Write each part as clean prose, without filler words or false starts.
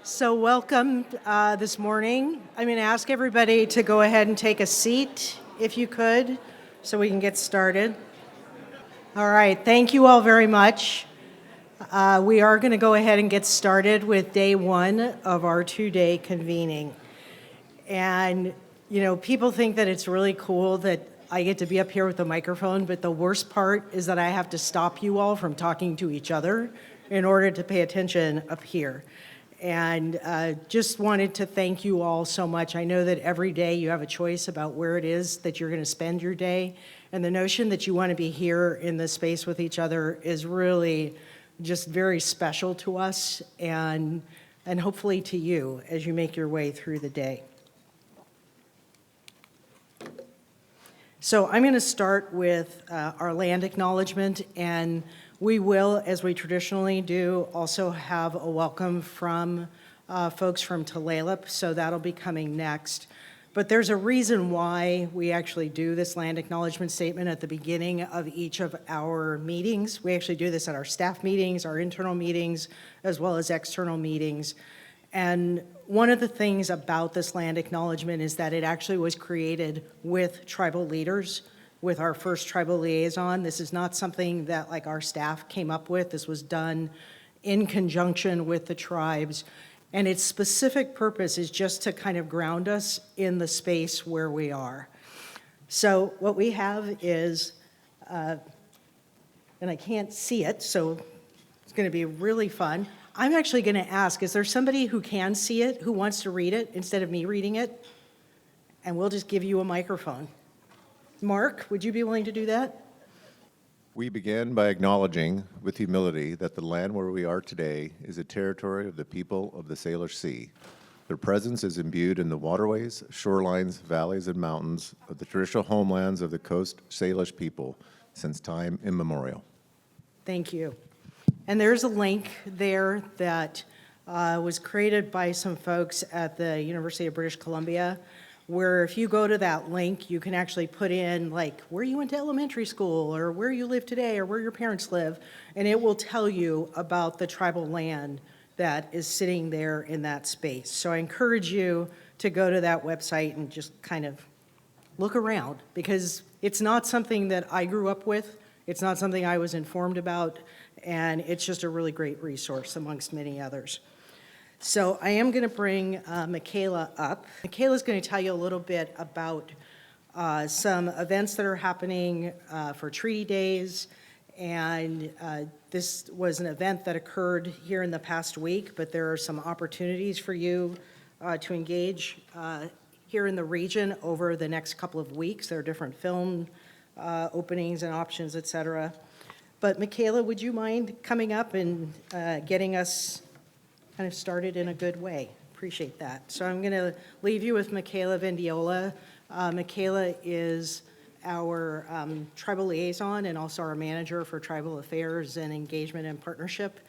So welcome this morning. I'm going to ask everybody to go ahead and take a seat, if you could, so we can get started. All right, thank you all very much. We are going to go ahead and get started with day one of our two-day convening. And, you know, people think that it's really cool that I get to be up here with the microphone, but the worst part is that I have to stop you all from talking to each other in order to pay attention up here. And just wanted to thank you all so much. I know that every day you have a choice about where it is that you're going to spend your day. And the notion that you want to be here in this space with each other is really just very special to us and hopefully to you as you make your way through the day. So I'm going to start with our land acknowledgement, and we will, as we traditionally do, also have a welcome from folks from Tulalip, so that'll be coming next. But there's a reason why we actually do this land acknowledgement statement at the beginning of each of our meetings. We actually do this at our staff meetings, our internal meetings, as well as external meetings. And one of the things about this land acknowledgement is that it actually was created with tribal leaders, with our first tribal liaison. This is not something that like our staff came up with. This was done in conjunction with the tribes. And its specific purpose is just to kind of ground us in the space where we are. So what we have is, and I can't see it, so it's going to be really fun. I'm actually going to ask, is there somebody who can see it, who wants to read it instead of me reading it? And we'll just give you a microphone. Mark, would you be willing to do that? We begin by acknowledging with humility that the land where we are today is a territory of the people of the Salish Sea. Their presence is imbued in the waterways, shorelines, valleys, and mountains of the traditional homelands of the Coast Salish people since time immemorial. Thank you. And there's a link there that was created by some folks at the University of British Columbia, where if you go to that link, you can actually put in like where you went to elementary school or where you live today or where your parents live, and it will tell you about the tribal land that is sitting there in that space. So I encourage you to go to that website and just kind of look around, because it's not something that I grew up with. It's not something I was informed about, and it's just a really great resource amongst many others. So I am going to bring Michaela up. Michaela's going to tell you a little bit about some events that are happening for Treaty Days, and this was an event that occurred here in the past week, but there are some opportunities for you to engage here in the region over the next couple of weeks. There are different film openings and options, et cetera. But Michaela, would you mind coming up and getting us kind of started in a good way? Appreciate that. So I'm going to leave you with Michaela Vendiola. Michaela is our tribal liaison and also our manager for tribal affairs and engagement and partnership.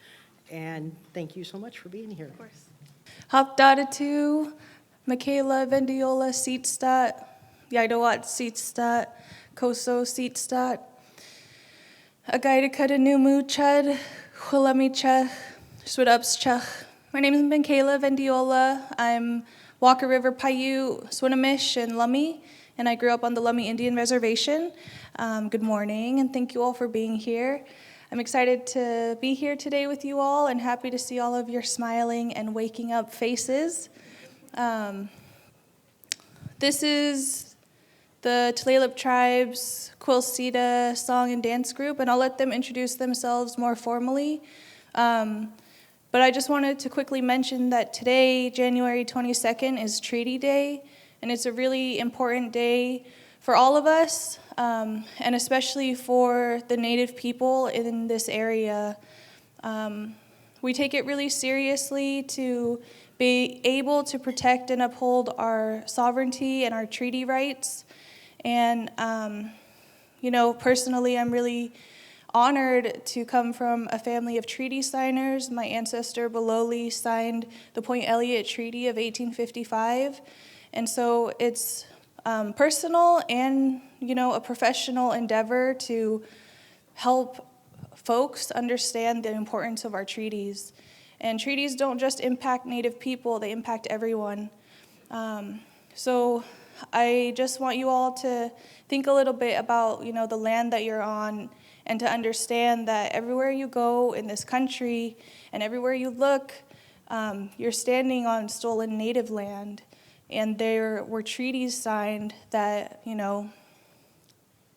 And thank you so much for being here. Of course. Hapdadatu, Michaela Vendiola, Seatstat, Yaidawat Seatstat, Koso Seatstat, Agaidakada Numu Chud, Hulamicha, Swidupschach. My name is Michaela Vendiola. I'm Walker River Paiute, Swinomish, and Lummi, and I grew up on the Lummi Indian Reservation. Good morning, and thank you all for being here. I'm excited to be here today with you all and happy to see all of your smiling and waking up faces. This is the Tulalip Tribe's Quil Ceda song and dance group, and I'll let them introduce themselves more formally. But I just wanted to quickly mention that today, January 22nd, is Treaty Day, and it's a really important day for all of us, and especially for the Native people in this area. We take it really seriously to be able to protect and uphold our sovereignty and our treaty rights. And, personally, I'm really honored to come from a family of treaty signers. My ancestor Bololi signed the Point Elliott Treaty of 1855. And so it's personal and, a professional endeavor to help folks understand the importance of our treaties. And treaties don't just impact Native people, they impact everyone. So I just want you all to think a little bit about, the land that you're on, and to understand that everywhere you go in this country and everywhere you look, you're standing on stolen Native land. And there were treaties signed that,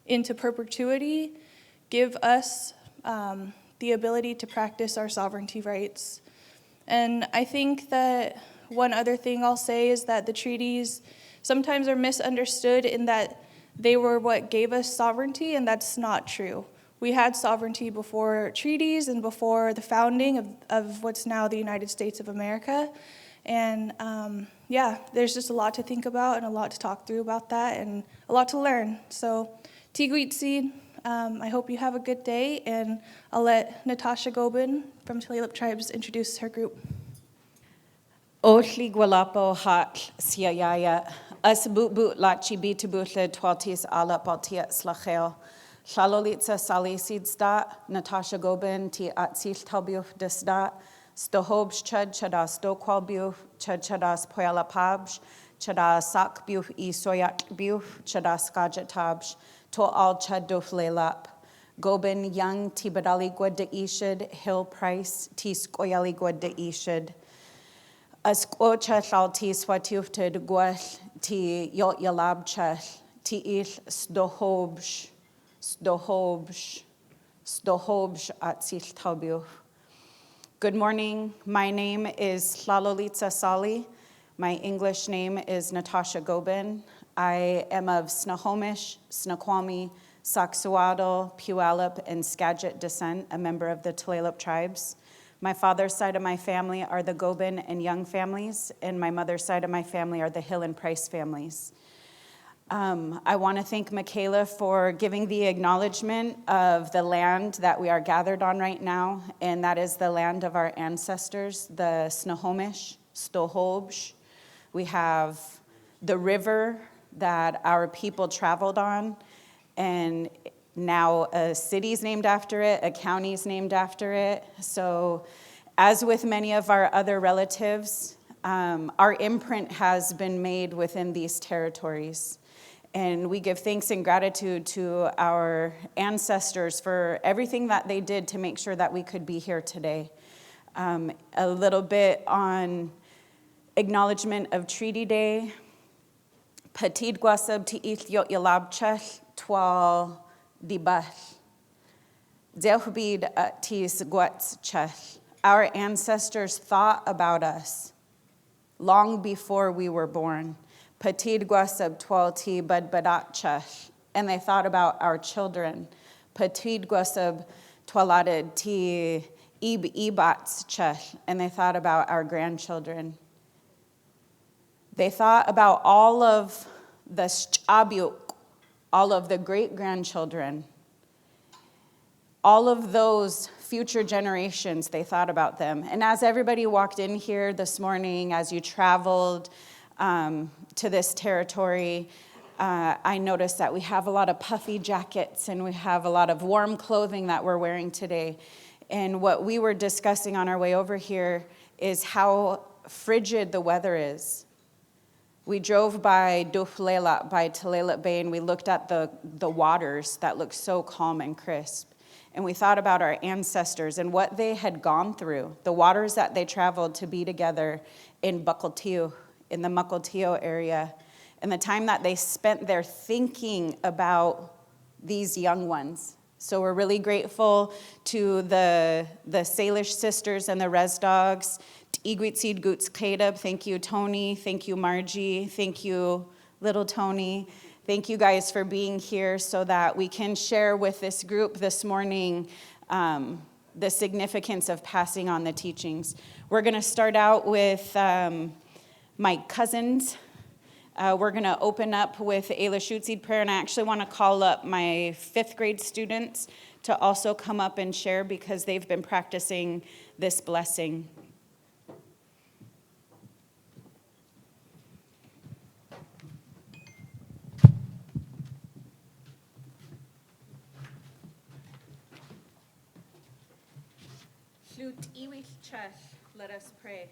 into perpetuity, give us the ability to practice our sovereignty rights. And I think that one other thing I'll say is that the treaties sometimes are misunderstood in that they were what gave us sovereignty, and that's not true. We had sovereignty before treaties and before the founding of what's now the United States of America. And there's just a lot to think about and a lot to talk through about that and a lot to learn. So, Lushootseed, I hope you have a good day, and I'll let Natasha Gobin from Tulalip Tribes introduce her group. Ohli gualapo hat siayaya, as boot lachi bitubutla twaltis ala baltia slachel. Shalolitza Salish Sister, Natasha Gobin, ti atsil tabiuf desda, stohobs chad chadas doqualbiuf, chad chadas poyala pabj, chadas sak biuf e soyak biuf, chadas gajatabj, to al chad doflelap. Gobin young ti badali gwad de ishid, Hill Price ti skoyali gwad de ishid. As quocha ti swatiufted gweth ti yot yalab cheth, ti il stohobj. Stohobj atsil tabiuf. Good morning. My name is Slalolitza Sali. My English name is Natasha Gobin. I am of Snohomish, Snoqualmie, Saxuadal, Puyallup, and Skagit descent, a member of the Tulalip tribes. My father's side of my family are the Gobin and Young families, and my mother's side of my family are the Hill and Price families. I want to thank Michaela for giving the acknowledgement of the land that we are gathered on right now, and that is the land of our ancestors, the Snohomish, Stohobj. We have the river that our people traveled on, and now a city's named after it, a county's named after it. So as with many of our other relatives, our imprint has been made within these territories. And we give thanks and gratitude to our ancestors for everything that they did to make sure that we could be here today. A little bit on acknowledgement of Treaty Day. Patid guasab ti yot yalabchech twal dibach. Zehbid tis guatchech. Our ancestors thought about us long before we were born. Patid guasab twal ti badbadachech. And they thought about our children. Patid guasab twaladed ti ibatchech. And they thought about our grandchildren. They thought about all of the sh'abiuk, all of the great-grandchildren, all of those future generations, they thought about them. And as everybody walked in here this morning, as you traveled to this territory, I noticed that we have a lot of puffy jackets and we have a lot of warm clothing that we're wearing today. And what we were discussing on our way over here is how frigid the weather is. We drove by Duflela, by Tulalip Bay, and we looked at the waters that looked so calm and crisp. And we thought about our ancestors and what they had gone through, the waters that they traveled to be together in Buckalteo, in the Mukilteo area, and the time that they spent there thinking about these young ones. So we're really grateful to the Salish Sisters and the Rez Dogs. Lushootseed Goots Ceda, thank you, Tony. Thank you, Margie. Thank you, little Tony. Thank you guys for being here so that we can share with this group this morning the significance of passing on the teachings. We're going to start out with my cousins. We're going to open up with a Lushootseed prayer, and I actually want to call up my 5th grade students to also come up and share because they've been practicing this blessing. Lut iwich chech, Let us pray.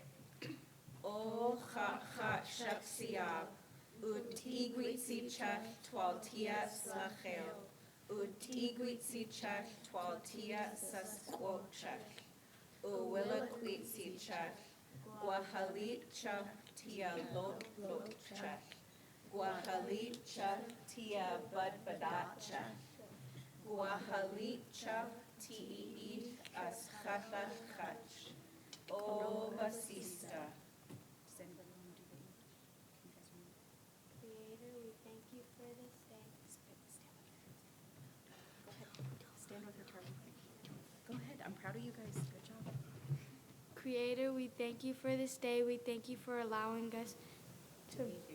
O ha shaksiab, utigwitsicha twaltia slachel, utigwitsicha twaltia sasquochak, uwillaquitsicha, guahalicha tia lochak, guahalicha tia budbadacha, guahalicha tii aschachach. O basista. Creator, we thank you for this day. Stand with her, Carly. Go ahead. I'm proud of you guys. Good job. Creator, we thank you for this day. We thank you for allowing us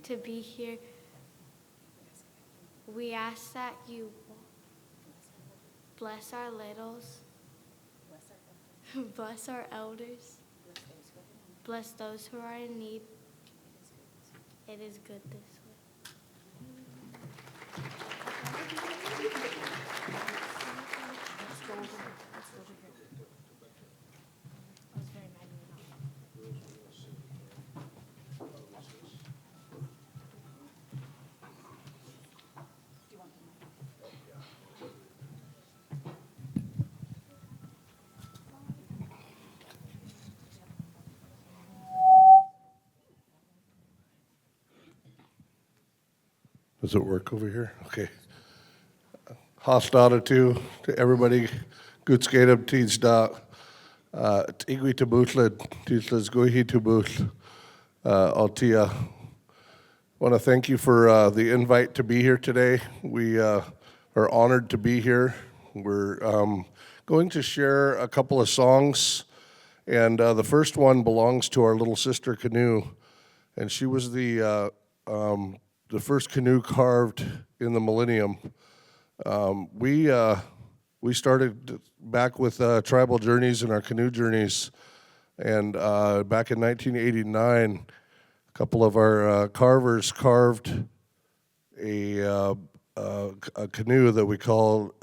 to be here. We ask that you bless our littles, bless our elders, bless those who are in need. It is good this way. Does it work over here? Okay. Hostata to everybody. Good skate up teach da. Igwi tabutled teachlas gohi tabuth. Altia. Want to thank you for the invite to be here today. We are honored to be here. We're going to share a couple of songs, and the first one belongs to our little sister Canoe, and she was the first canoe carved in the millennium. We started back with tribal journeys and our canoe journeys, and back in 1989, a couple of our carvers carved a canoe that we call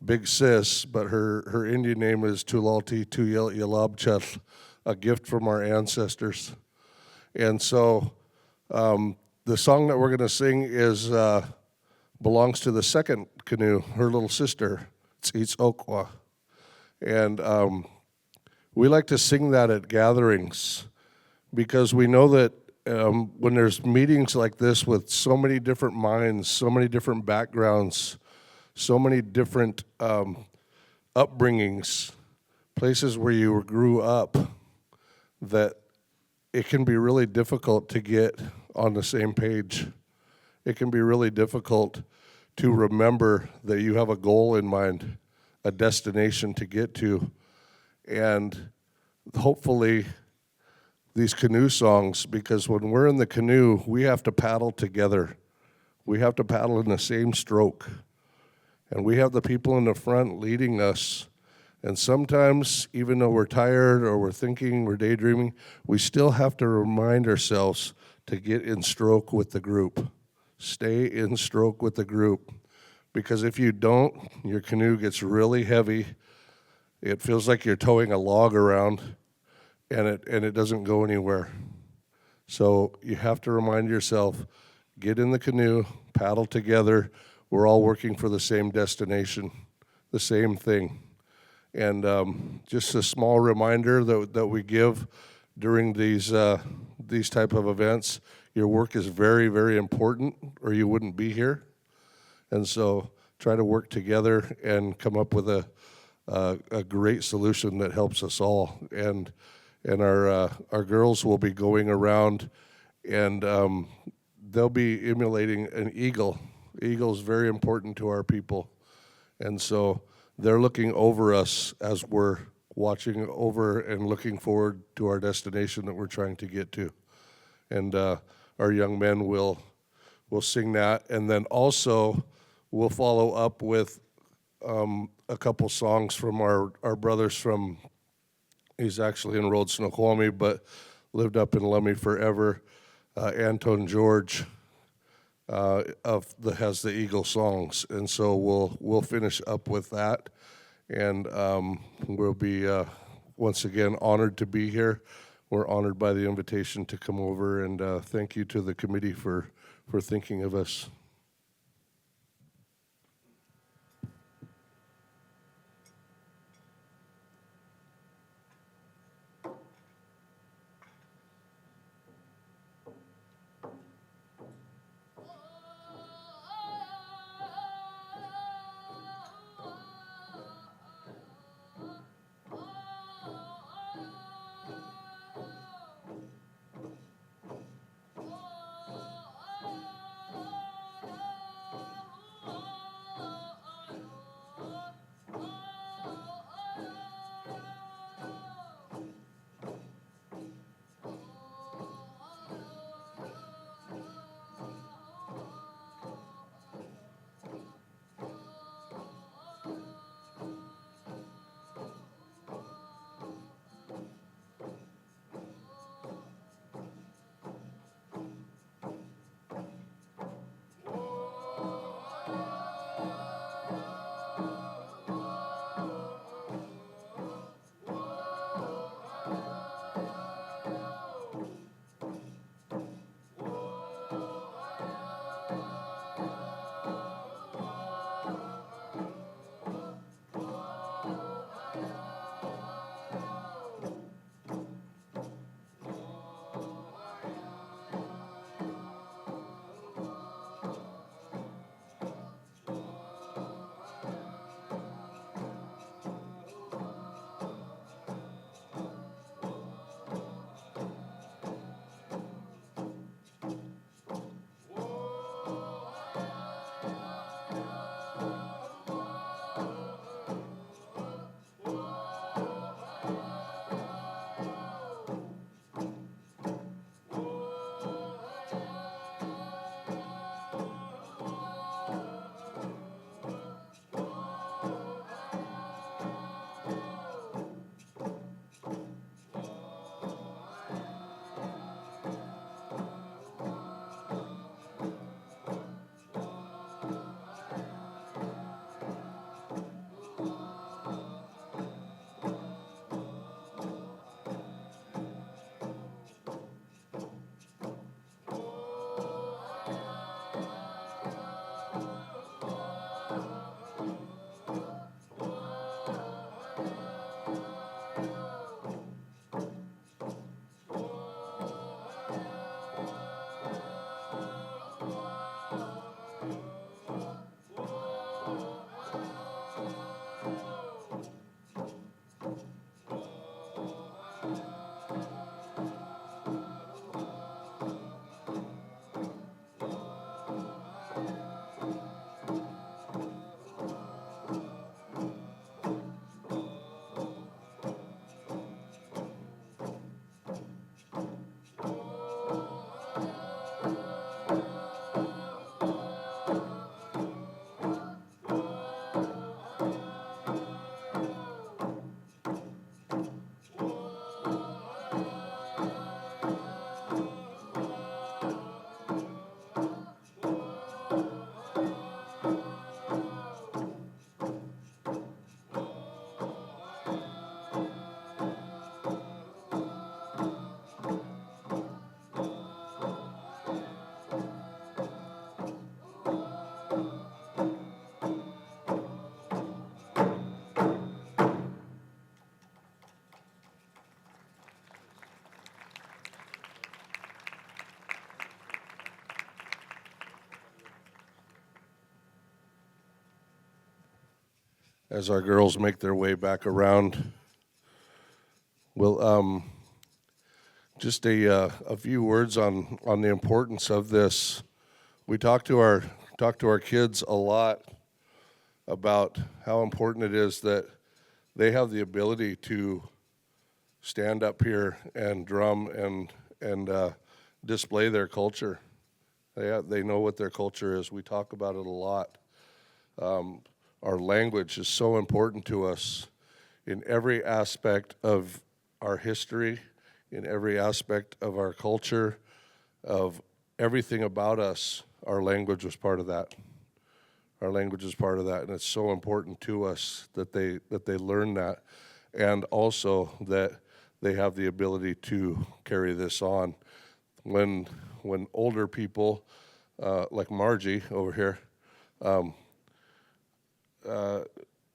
Big Sis, but her Indian name is Tulalip Yalabcheth, a gift from our ancestors. And so the song that we're going to sing belongs to the second canoe, her little sister, It's Okwa. And we like to sing that at gatherings because we know that when there's meetings like this with so many different minds, so many different backgrounds, so many different upbringings, places where you grew up, that it can be really difficult to get on the same page. It can be really difficult to remember that you have a goal in mind, a destination to get to. And hopefully these canoe songs, because when we're in the canoe, we have to paddle together. We have to paddle in the same stroke. And we have the people in the front leading us. And sometimes, even though we're tired or we're thinking, we're daydreaming, we still have to remind ourselves to get in stroke with the group. Stay in stroke with the group. Because if you don't, your canoe gets really heavy. It feels like you're towing a log around, and it doesn't go anywhere. So you have to remind yourself, get in the canoe, paddle together. We're all working for the same destination, the same thing. And just a small reminder that we give during these type of events, your work is very, very important, or you wouldn't be here. And so try to work together and come up with a great solution that helps us all. And our girls will be going around, and they'll be emulating an eagle. Eagle's very important to our people, and so they're looking over us as we're watching over and looking forward to our destination that we're trying to get to. And our young men will sing that, and then also we'll follow up with a couple songs from our brothers from, he's actually enrolled Snoqualmie, but lived up in Lummi forever, Anton George has the Eagle songs, and so we'll finish up with that, and we'll be once again, honored to be here. We're honored by the invitation to come over, and thank you to the committee for thinking of us. As our girls make their way back around, we'll just a few words on the importance of this. We talk to our kids a lot about how important it is that they have the ability to stand up here and drum and display their culture. They know what their culture is. We talk about it a lot. Our language is so important to us in every aspect of our history, in every aspect of our culture, of everything about us. Our language was part of that. Our language is part of that, and it's so important to us that they learn that. and also that they have the ability to carry this on. When older people, like Margie over here,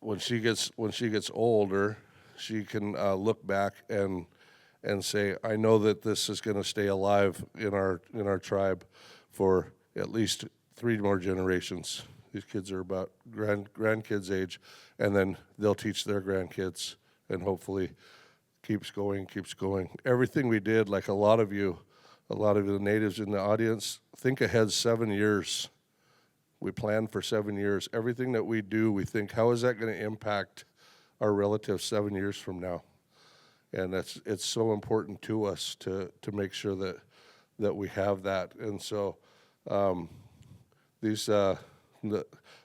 when she gets older, she can look back and say, I know that this is going to stay alive in our tribe for at least 3 more generations. These kids are about grandkids age, and then they'll teach their grandkids, and hopefully keeps going. Everything we did, like a lot of the natives in the audience, think ahead 7 years. We plan for 7 years. Everything that we do, we think, how is that going to impact our relatives 7 years from now? And it's so important to us to make sure that we have that. And so I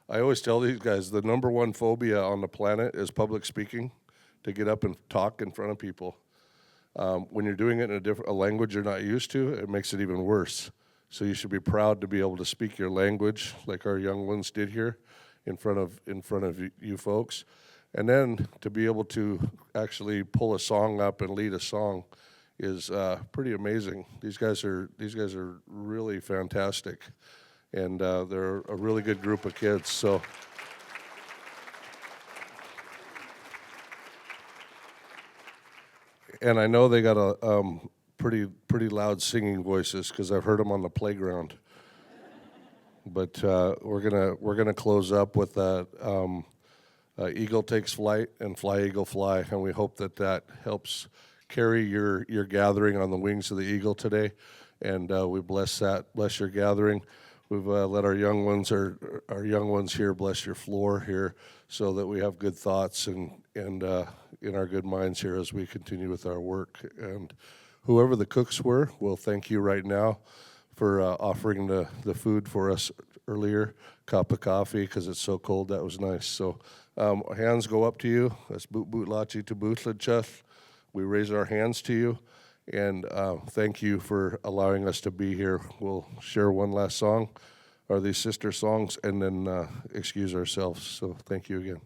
always tell these guys, the number one phobia on the planet is public speaking, to get up and talk in front of people. When you're doing it in a language you're not used to, it makes it even worse. So you should be proud to be able to speak your language, like our young ones did here, in front of you folks, and then to be able to actually pull a song up and lead a song is pretty amazing. These guys are really fantastic, and they're a really good group of kids. So. And I know they got a pretty loud singing voices because I've heard them on the playground. But we're gonna close up with that Eagle Takes Flight and Fly Eagle Fly, and we hope that helps carry your gathering on the wings of the eagle today. And we bless your gathering. We've let our young ones here bless your floor here, so that we have good thoughts and in our good minds here as we continue with our work. And whoever the cooks were, we'll thank you right now for offering the food for us earlier. Cup of coffee because it's so cold. That was nice. So hands go up to you. That's boot lachi to bootlachuth. We raise our hands to you. And thank you for allowing us to be here. We'll share one last song, or these sister songs, and then excuse ourselves. So thank you again.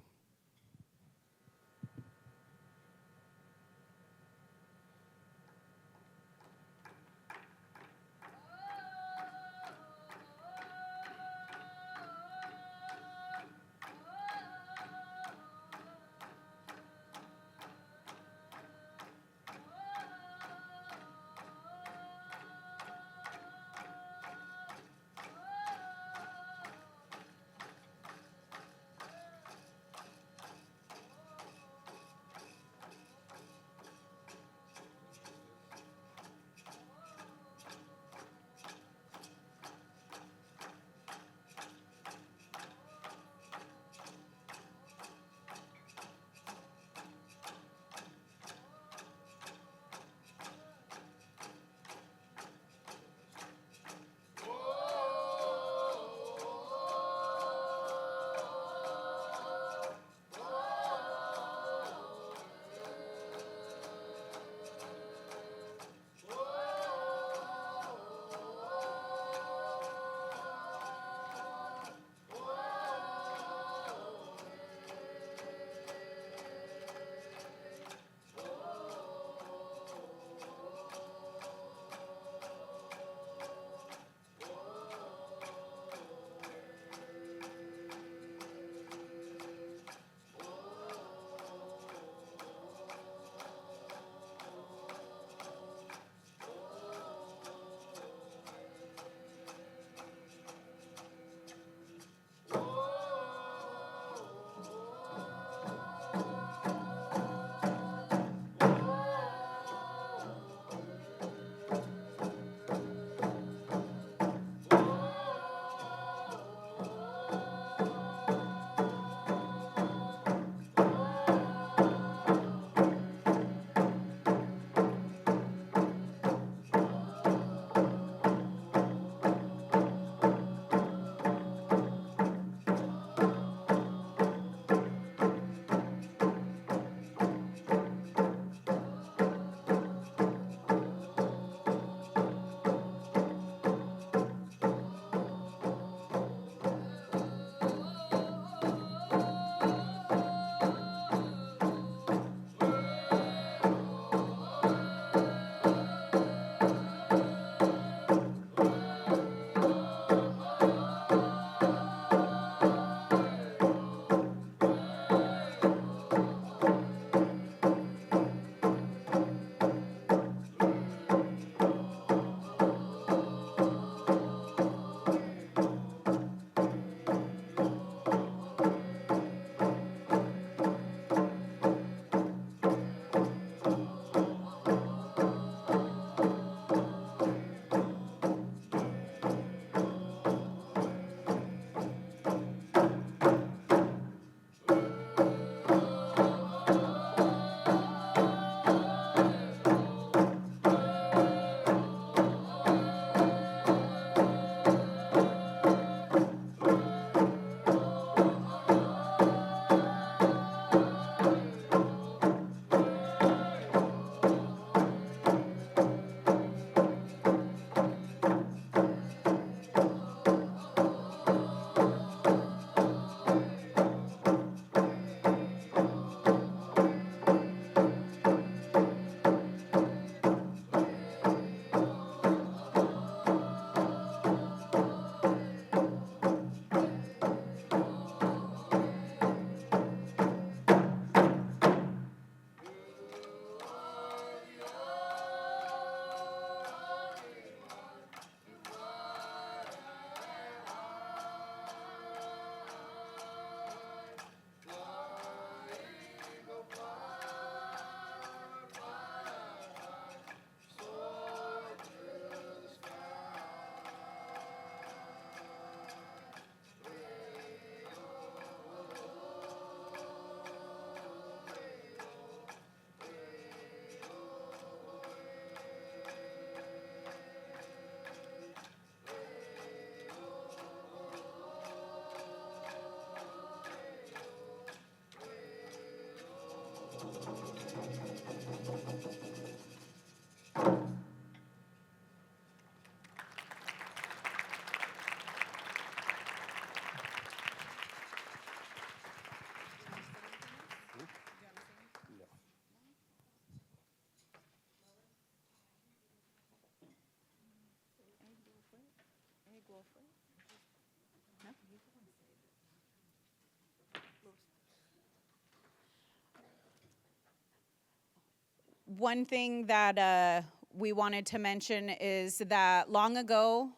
One thing that we wanted to mention is that long ago,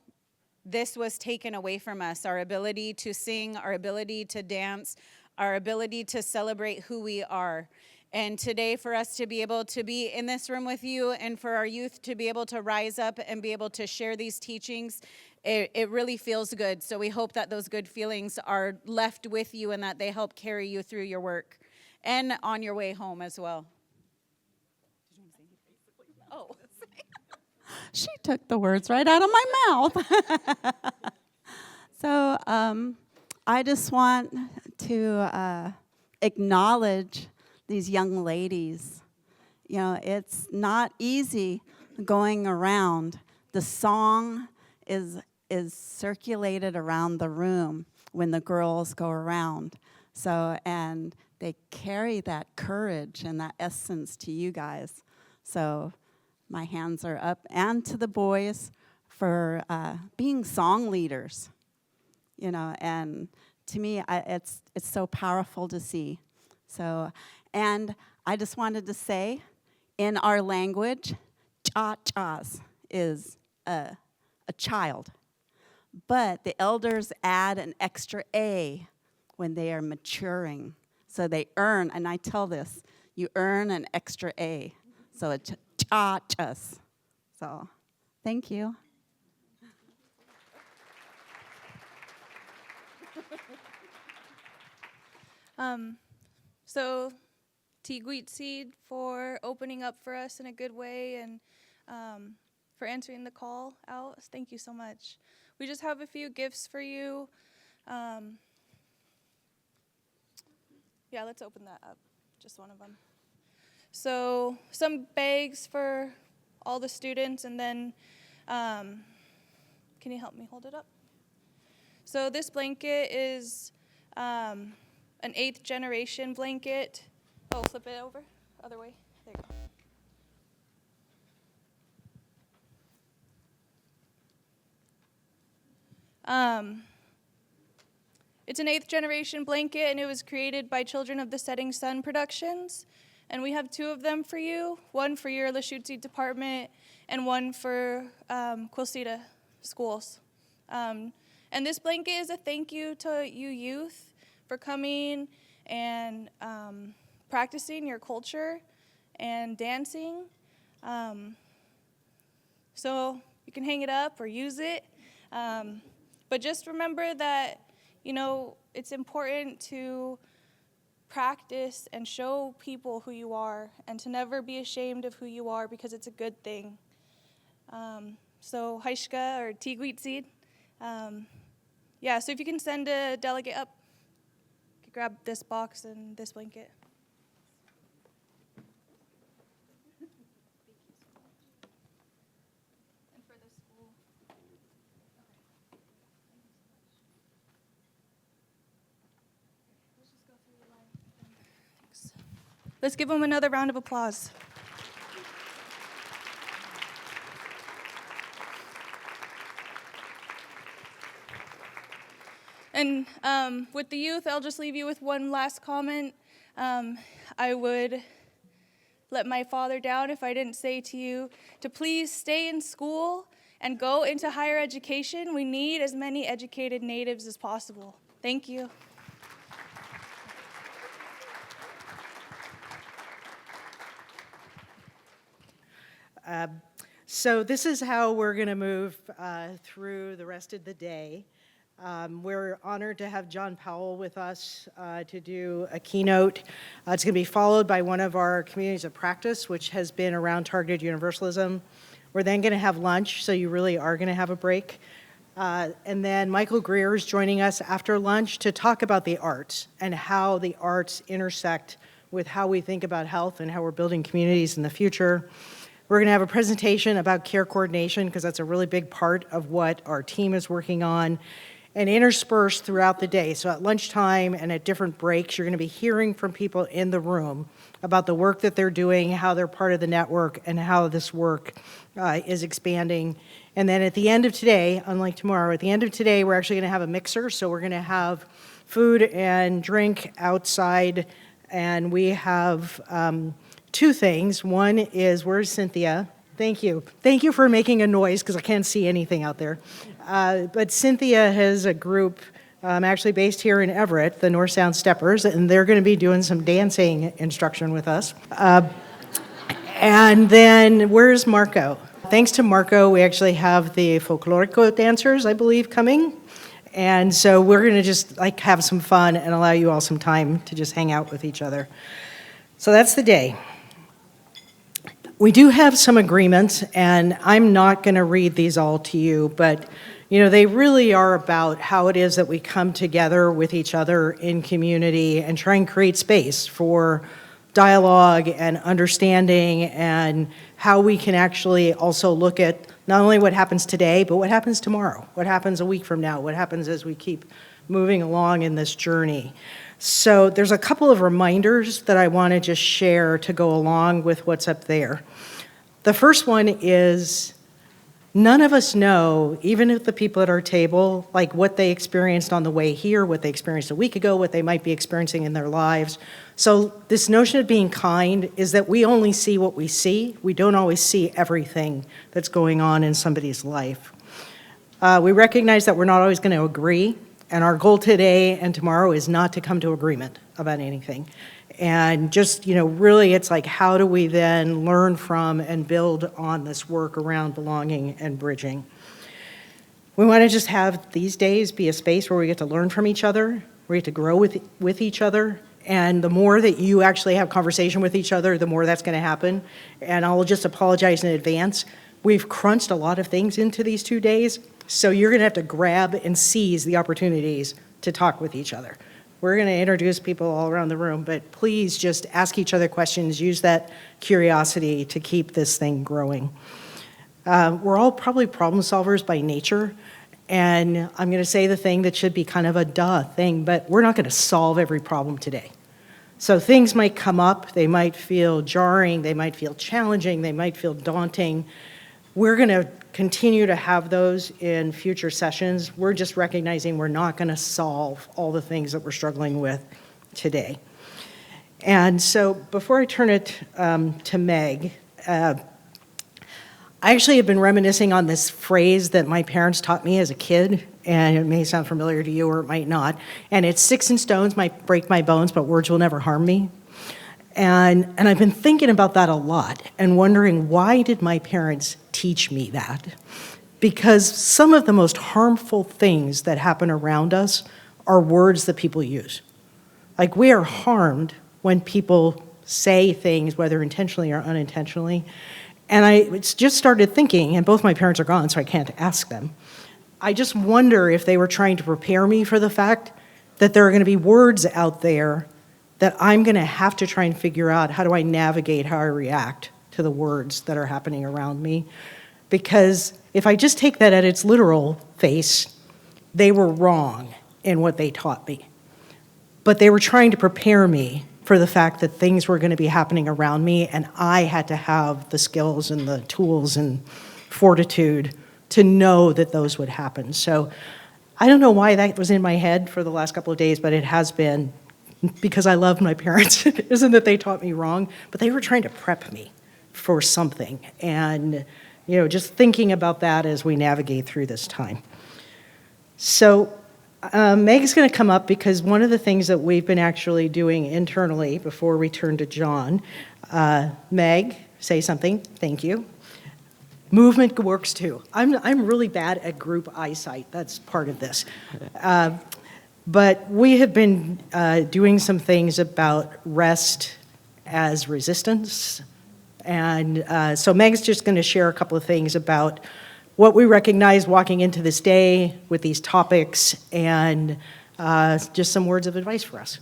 this was taken away from us, our ability to sing, our ability to dance, our ability to celebrate who we are. And today, for us to be able to be in this room with you and for our youth to be able to rise up and be able to share these teachings, it really feels good. So we hope that those good feelings are left with you and that they help carry you through your work and on your way home as well. Oh. She took the words right out of my mouth. So I just want to acknowledge these young ladies. You know, it's not easy going around. The song is circulated around the room when the girls go around. So, and they carry that courage and that essence to you guys. So my hands are up, and to the boys for being song leaders, you know, and to me, it's so powerful to see. So, and I just wanted to say, in our language, cha-chas is a child, but the elders add an extra A when they are maturing. So they earn, and I tell this, you earn an extra A. So it's cha-chas. So, thank you. So, Lushootseed for opening up for us in a good way and for answering the call out. Thank you so much. We just have a few gifts for you. Yeah, let's open that up. Just one of them. So some bags for all the students, and then can you help me hold it up? So this blanket is an 8th generation blanket. Oh, flip it over, other way. There you go. It's an 8th generation blanket, and it was created by Children of the Setting Sun Productions. And we have 2 of them for you, one for your Lushootseed department and one for Quil Ceda schools. And this blanket is a thank you to you youth for coming and practicing your culture and dancing. So you can hang it up or use it. But just remember that, you know, it's important to practice and show people who you are and to never be ashamed of who you are because it's a good thing. So Haishka or Lushootseed. Yeah, so if you can send a delegate up, you can grab this box and this blanket. And for the school. Let's just go through the line. Thanks. Let's give them another round of applause. And with the youth, I'll just leave you with one last comment. I would let my father down if I didn't say to you to please stay in school and go into higher education. We need as many educated natives as possible. Thank you. So this is how we're going to move through the rest of the day. We're honored to have John Powell with us to do a keynote. It's going to be followed by one of our communities of practice, which has been around targeted universalism. We're then going to have lunch, so you really are going to have a break. And then Michael Greer is joining us after lunch to talk about the arts and how the arts intersect with how we think about health and how we're building communities in the future. We're going to have a presentation about care coordination because that's a really big part of what our team is working on. and interspersed throughout the day. So at lunchtime and at different breaks, you're going to be hearing from people in the room about the work that they're doing, how they're part of the network, and how this work is expanding. And then at the end of today, unlike tomorrow, at the end of today, we're actually going to have a mixer. So we're going to have food and drink outside, and we have two things. One is, where's Cynthia? Thank you. Thank you for making a noise because I can't see anything out there. But Cynthia has a group actually based here in Everett, the North Sound Steppers, and they're going to be doing some dancing instruction with us. And then where's Marco? Thanks to Marco, we actually have the folklorico dancers, I believe, coming. And so we're going to just like have some fun and allow you all some time to just hang out with each other. So that's the day. We do have some agreements, and I'm not going to read these all to you, but they really are about how it is that we come together with each other in community and try and create space for dialogue and understanding, and how we can actually also look at not only what happens today, but what happens tomorrow, what happens a week from now, what happens as we keep moving along in this journey. So there's a couple of reminders that I want to just share to go along with what's up there. The first one is none of us know, even if the people at our table, like what they experienced on the way here, what they experienced a week ago, what they might be experiencing in their lives. So this notion of being kind is that we only see what we see. We don't always see everything that's going on in somebody's life. We recognize that we're not always going to agree. And our goal today and tomorrow is not to come to agreement about anything. And just, really it's like, how do we then learn from and build on this work around belonging and bridging? We want to just have these days be a space where we get to learn from each other, we get to grow with each other. And the more that you actually have conversation with each other, the more that's going to happen. And I'll just apologize in advance. We've crunched a lot of things into these 2 days. So you're going to have to grab and seize the opportunities to talk with each other. We're going to introduce people all around the room, but please just ask each other questions. Use that curiosity to keep this thing growing. We're all probably problem solvers by nature, and I'm going to say the thing that should be kind of a duh thing, but we're not going to solve every problem today. So things might come up, they might feel jarring, they might feel challenging, they might feel daunting. We're going to continue to have those in future sessions. We're just recognizing we're not going to solve all the things that we're struggling with today. And so before I turn it to Meg, I actually have been reminiscing on this phrase that my parents taught me as a kid, and it may sound familiar to you or it might not. And it's, "Sticks and stones might break my bones, but words will never harm me." And I've been thinking about that a lot and wondering, why did my parents teach me that? Because some of the most harmful things that happen around us are words that people use. Like, we are harmed when people say things, whether intentionally or unintentionally. And I just started thinking, and both my parents are gone, so I can't ask them. I just wonder if they were trying to prepare me for the fact that there are going to be words out there that I'm going to have to try and figure out, how do I navigate how I react to the words that are happening around me? Because if I just take that at its literal face, they were wrong in what they taught me. But they were trying to prepare me for the fact that things were going to be happening around me, and I had to have the skills and the tools and fortitude to know that those would happen. So I don't know why that was in my head for the last couple of days, but it has been, because I love my parents. It isn't that they taught me wrong, but they were trying to prep me for something. And, just thinking about that as we navigate through this time. So Meg's going to come up, because one of the things that we've been actually doing internally before we turn to John, Meg, say something. Thank you. Movement works too. I'm really bad at group eyesight. That's part of this. But we have been doing some things about rest as resistance. And so Meg's just going to share a couple of things about what we recognize walking into this day with these topics, and just some words of advice for us.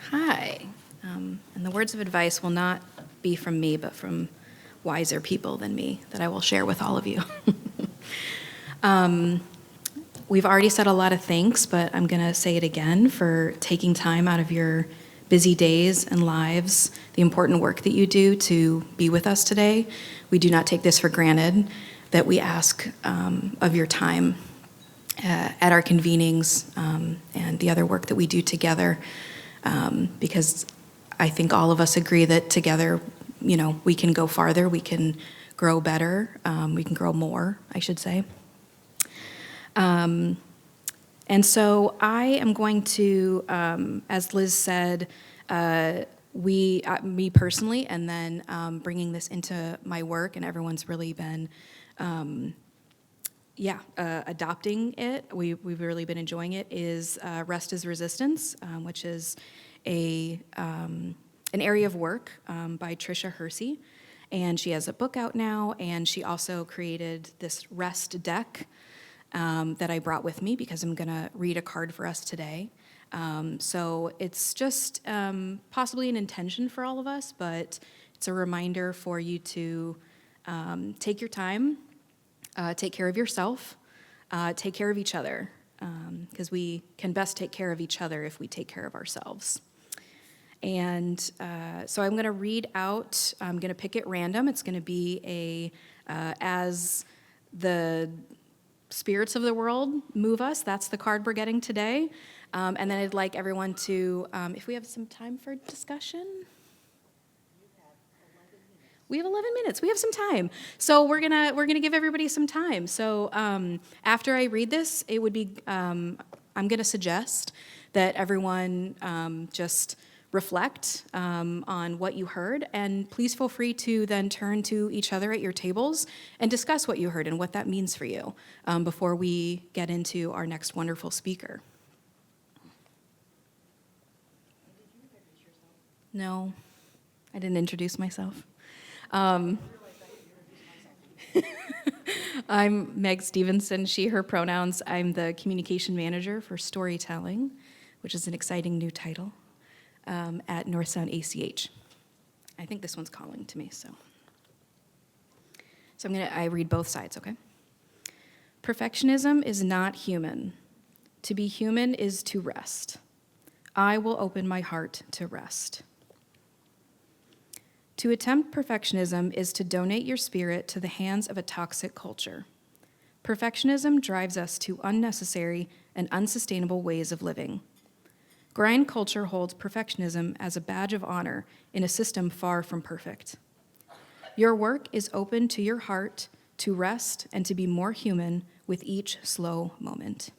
Hi. And the words of advice will not be from me, but from wiser people than me that I will share with all of you. We've already said a lot of thanks, but I'm going to say it again for taking time out of your busy days and lives, the important work that you do to be with us today. We do not take this for granted, that we ask of your time at our convenings and the other work that we do together, because I think all of us agree that together, we can go farther, we can grow better, we can grow more, I should say. And so I am going to, as Liz said, me personally, and then bringing this into my work, and everyone's really been, adopting it. We've really been enjoying it. Is Rest is Resistance, which is an area of work by Tricia Hersey, and she has a book out now, and she also created this rest deck that I brought with me because I'm going to read a card for us today. So it's just possibly an intention for all of us, but it's a reminder for you to take your time, take care of yourself, take care of each other, because we can best take care of each other if we take care of ourselves. And so I'm going to read out, I'm going to pick at random. It's going to be as the spirits of the world move us. That's the card we're getting today. And then I'd like everyone to, if we have some time for discussion. We have 11 minutes. We have some time. So we're gonna give everybody some time. So after I read this, it would be, I'm gonna suggest that everyone just reflect on what you heard, and please feel free to then turn to each other at your tables and discuss what you heard and what that means for you before we get into our next wonderful speaker. No, I didn't introduce myself. I'm Meg Stevenson, she, her pronouns. I'm the communication manager for storytelling, which is an exciting new title. At North Sound ACH. I think this one's calling to me, so I read both sides, okay? Perfectionism is not human. To be human is to rest. I will open my heart to rest. To attempt perfectionism is to donate your spirit to the hands of a toxic culture. Perfectionism drives us to unnecessary and unsustainable ways of living. Grind culture holds perfectionism as a badge of honor in a system far from perfect. Your work is open to your heart to rest and to be more human with each slow moment.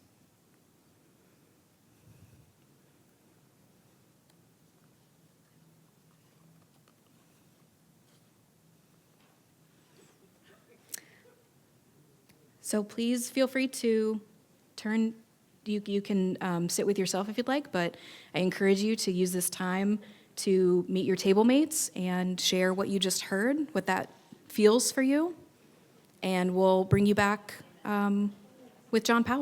So please feel free to turn. You can sit with yourself if you'd like, but I encourage you to use this time to meet your table mates and share what you just heard, what that feels for you, and we'll bring you back with John Powell.